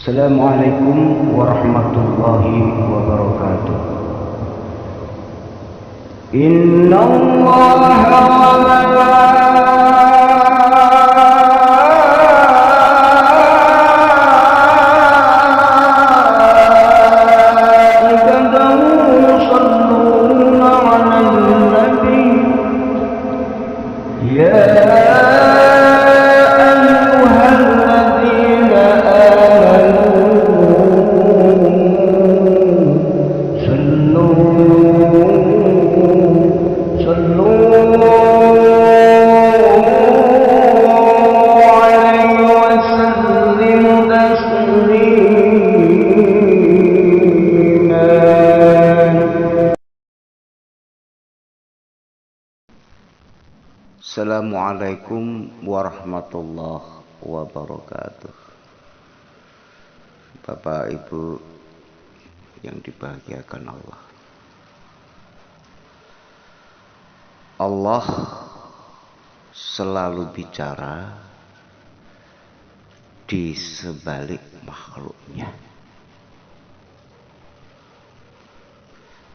Assalamualaikum warahmatullahi wabarakatuh. Inna Allah Assalamualaikum warahmatullahi wabarakatuh. Bapak Ibu yang dibahagiakan Allah. Allah selalu bicara di sebalik makhluknya.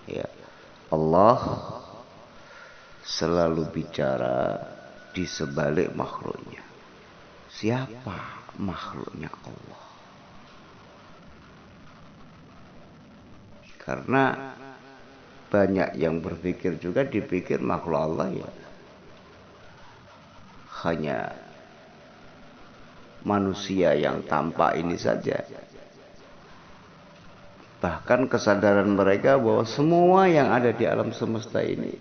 Ya, Allah selalu bicara di sebalik makhluknya. Siapa makhluknya Allah? Karena banyak yang berpikir juga dipikir makhluk Allah ya hanya manusia yang tampak ini saja. Bahkan kesadaran mereka bahwa semua yang ada di alam semesta ini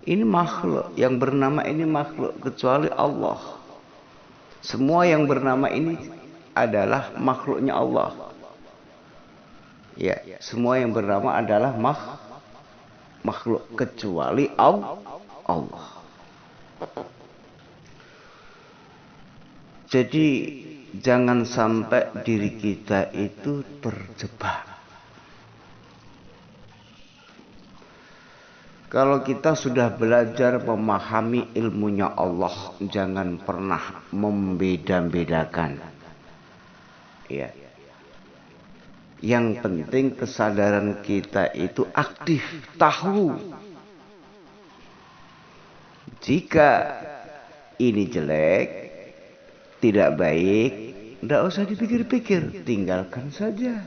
makhluk, yang bernama ini makhluk kecuali Allah. Semua yang bernama ini adalah makhluknya Allah. Ya, semua yang bernama adalah makhluk kecuali Allah. Jadi jangan sampai diri kita itu terjebak. Kalau kita sudah belajar memahami ilmunya Allah, jangan pernah membeda-bedakan. Ya. Yang penting kesadaran kita itu aktif, tahu. Jika ini jelek, tidak baik, tidak usah dipikir-pikir, tinggalkan saja.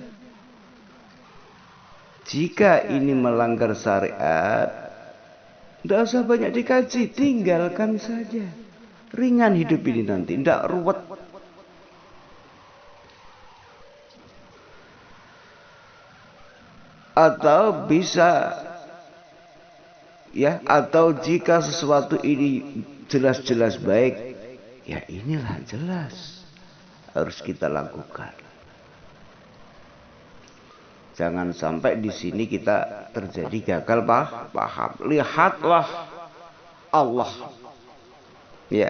Jika ini melanggar syariat, tidak usah banyak dikaji, tinggalkan saja. Ringan hidup ini nanti, tidak ruwet. Atau bisa, ya, atau jika sesuatu ini jelas-jelas baik, ya inilah jelas harus kita lakukan. Jangan sampai di sini kita terjadi gagal paham. Lihatlah Allah. Ya.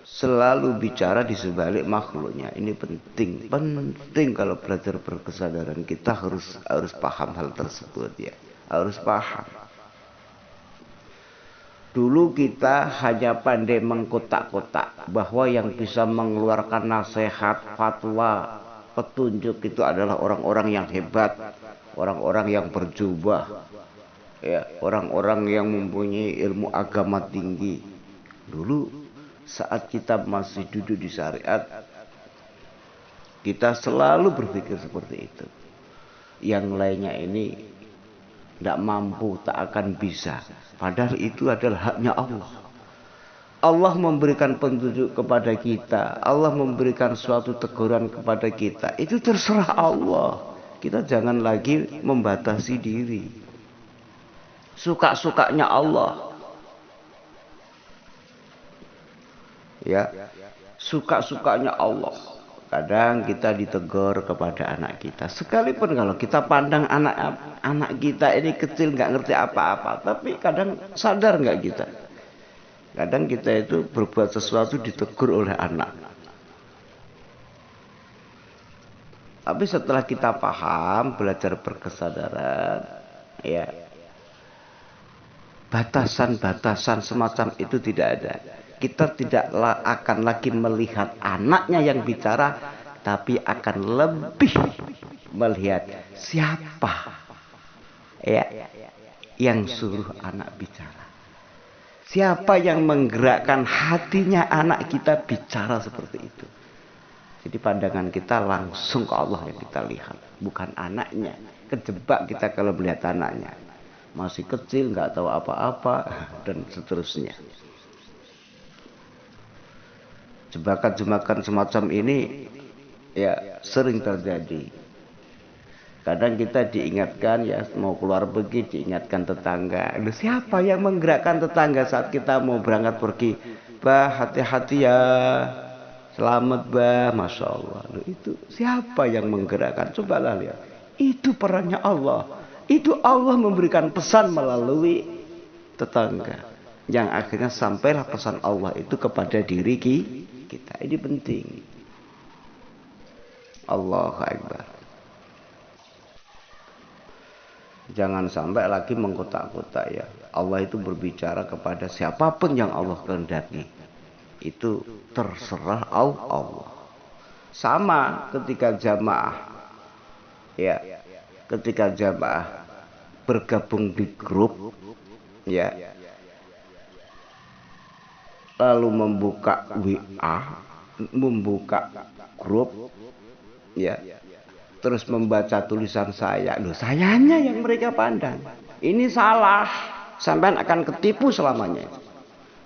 Selalu bicara di sebalik makhluknya. Ini penting. Penting kalau belajar berkesadaran kita harus paham hal tersebut ya. Harus paham. Dulu kita hanya pandai mengkotak-kotak bahwa yang bisa mengeluarkan nasihat, fatwa, petunjuk itu adalah orang-orang yang hebat, orang-orang yang berjubah, ya, orang-orang yang mempunyai ilmu agama tinggi. Dulu saat kita masih duduk di syariat, kita selalu berpikir seperti itu. Yang lainnya ini tidak mampu, tak akan bisa. Padahal itu adalah haknya Allah. Allah memberikan petunjuk kepada kita, Allah memberikan suatu teguran kepada kita, itu terserah Allah. Kita jangan lagi membatasi diri. Suka-sukanya Allah. Ya, suka-sukanya Allah. Kadang kita ditegur kepada anak kita. Sekalipun kalau kita pandang anak kita ini kecil, nggak ngerti apa-apa, tapi kadang sadar nggak kita? Kadang kita itu berbuat sesuatu ditegur oleh anak. Tapi setelah kita paham, belajar berkesadaran, ya, batasan-batasan semacam itu tidak ada. kita tidak akan lagi melihat anaknya yang bicara, tapi akan lebih melihat siapa ya yang suruh anak bicara. Siapa yang menggerakkan hatinya anak kita bicara seperti itu. Jadi pandangan kita langsung ke Allah yang kita lihat, bukan anaknya. Kejebak kita kalau melihat anaknya. Masih kecil, nggak tahu apa-apa, dan seterusnya. Jebakan-jebakan semacam ini ya sering terjadi. Kadang kita diingatkan ya mau keluar pergi, diingatkan tetangga. Loh, siapa yang menggerakkan tetangga saat kita mau berangkat pergi? Bah, hati-hati ya. Selamat bah, Masya Allah. Loh, itu siapa yang menggerakkan? Cobalah lihat. Itu perannya Allah. Itu Allah memberikan pesan melalui tetangga. Yang akhirnya sampailah pesan Allah itu kepada diri kita. Ini penting. Allahu Akbar. Jangan sampai lagi mengkotak-kotak ya. Allah itu berbicara kepada siapapun yang Allah kehendaki. Itu terserah Allah. Sama ketika jamaah ya, ketika jamaah bergabung di grup ya, lalu membuka WA, membuka grup ya, terus membaca tulisan saya. Loh, sayanya yang mereka pandang ini salah, sampean akan ketipu selamanya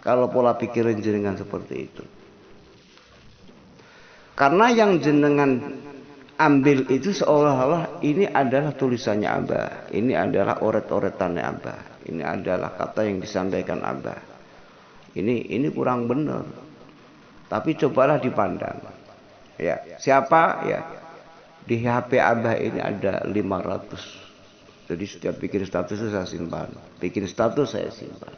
kalau pola pikiran jenengan seperti itu. Karena yang jenengan ambil itu seolah-olah ini adalah tulisannya Abah, ini adalah oret-oretannya Abah, ini adalah kata yang disampaikan Abah. Ini kurang benar. Tapi cobalah dipandang. Ya, siapa ya? Di HP Abah ini ada 500. Jadi setiap bikin status itu saya simpan. Bikin status saya simpan.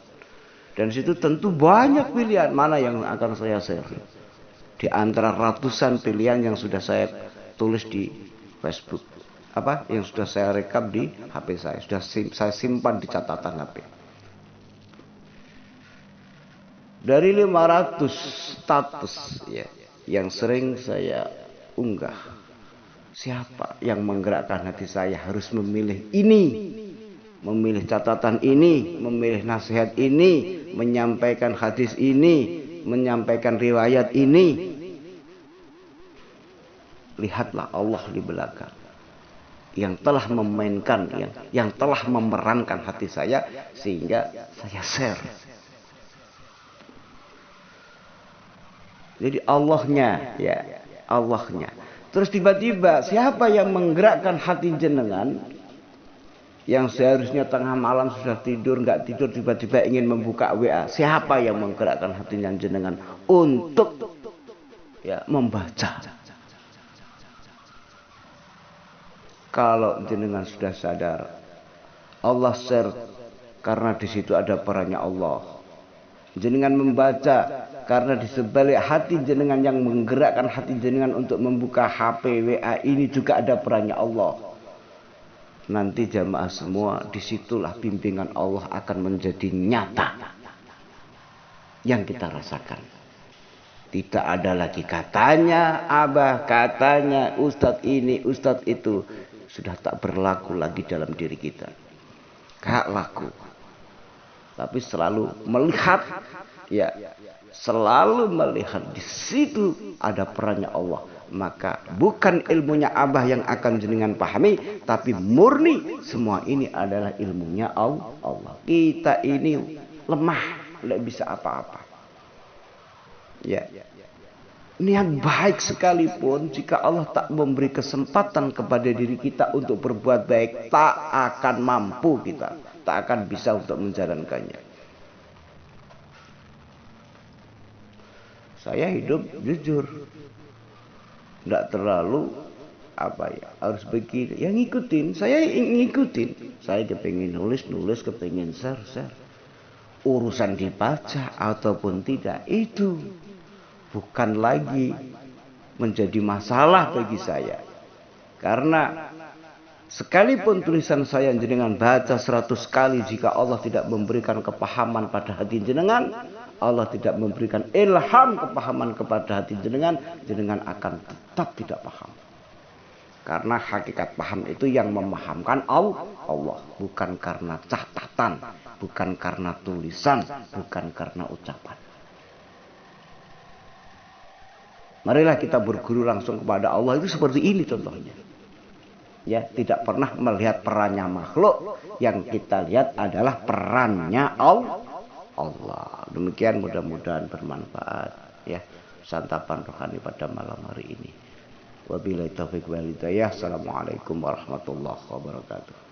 Dan situ tentu banyak pilihan mana yang akan saya share. Di antara ratusan pilihan yang sudah saya tulis di Facebook. Apa? Yang sudah saya rekap di HP saya. Sudah saya simpan di catatan HP. Dari 500 status ya, yang sering saya unggah. Siapa yang menggerakkan hati saya harus memilih ini, memilih catatan ini, memilih nasihat ini, menyampaikan hadis ini, menyampaikan riwayat ini. Lihatlah Allah di belakang yang telah memainkan, yang telah memerankan hati saya sehingga saya share. Jadi Allahnya ya, Allahnya. Terus tiba-tiba siapa yang menggerakkan hati jenengan yang seharusnya tengah malam sudah tidur, nggak tidur, tiba-tiba ingin membuka WA. Siapa yang menggerakkan hati jenengan untuk ya membaca? Kalau jenengan sudah sadar, Allah share karena di situ ada perannya Allah. Jenengan membaca karena di sebalik hati jenengan yang menggerakkan hati jenengan untuk membuka HP WA ini juga ada perannya Allah. Nanti jamaah semua, disitulah bimbingan Allah akan menjadi nyata yang kita rasakan. Tidak ada lagi katanya Abah, katanya Ustadz ini, Ustadz itu. Sudah tak berlaku lagi dalam diri kita. Gak laku. Tapi selalu melihat ya, selalu melihat di situ ada perannya Allah. Maka bukan ilmunya Abah yang akan jenengan pahami, tapi murni semua ini adalah ilmunya Allah. Kita ini lemah, tidak bisa apa-apa. Ya. Niat baik sekalipun, jika Allah tak memberi kesempatan kepada diri kita untuk berbuat baik, tak akan mampu kita, tak akan bisa untuk menjalankannya. Saya hidup jujur, tidak terlalu harus begini. Yang ngikutin, saya ngikutin. Saya kepingin nulis, kepingin share. Urusan dibaca ataupun tidak itu bukan lagi menjadi masalah bagi saya. Karena sekalipun tulisan saya jenengan baca 100 kali, jika Allah tidak memberikan kepahaman pada hati jenengan, Allah tidak memberikan ilham kepahaman kepada hati jenengan, jenengan akan tetap tidak paham. Karena hakikat paham itu yang memahamkan Allah, bukan karena catatan, bukan karena tulisan, bukan karena ucapan. Marilah kita berguru langsung kepada Allah, itu seperti ini contohnya. Ya, tidak pernah melihat perannya makhluk, yang kita lihat adalah perannya Allah. Demikian, mudah-mudahan bermanfaat ya santapan rohani pada malam hari ini. Wabillahi taufiq wal hidayah. Assalamualaikum warahmatullahi wabarakatuh.